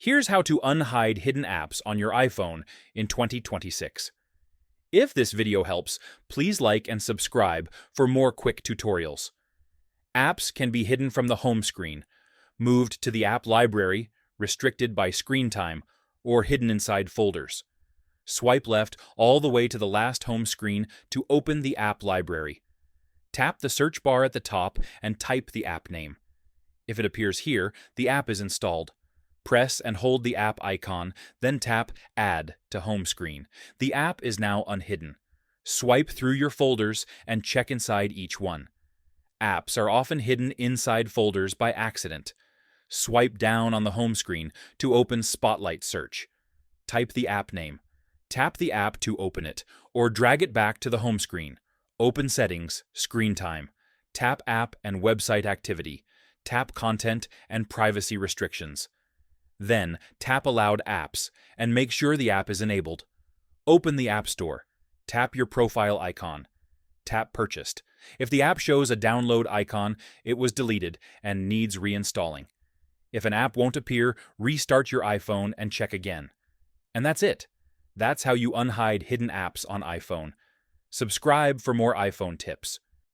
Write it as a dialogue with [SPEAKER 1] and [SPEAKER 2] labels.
[SPEAKER 1] Here's how to unhide hidden apps on your iPhone in 2026. If this video helps, please like and subscribe for more quick tutorials. Apps can be hidden from the home screen, moved to the app library, restricted by screen time, or hidden inside folders. Swipe left all the way to the last home screen to open the app library. Tap the search bar at the top and type the app name. If it appears here, the app is installed. Press and hold the app icon, then tap Add to home screen. The app is now unhidden. Swipe through your folders and check inside each one. Apps are often hidden inside folders by accident. Swipe down on the home screen to open Spotlight Search. Type the app name. Tap the app to open it, or drag it back to the home screen. Open Settings, Screen Time. Tap App and Website Activity. Tap Content and Privacy Restrictions. Then, tap Allowed Apps, and make sure the app is enabled. Open the App Store. Tap your profile icon. Tap Purchased. If the app shows a download icon, it was deleted and needs reinstalling. If an app won't appear, restart your iPhone and check again. And that's it. That's how you unhide hidden apps on iPhone. Subscribe for more iPhone tips.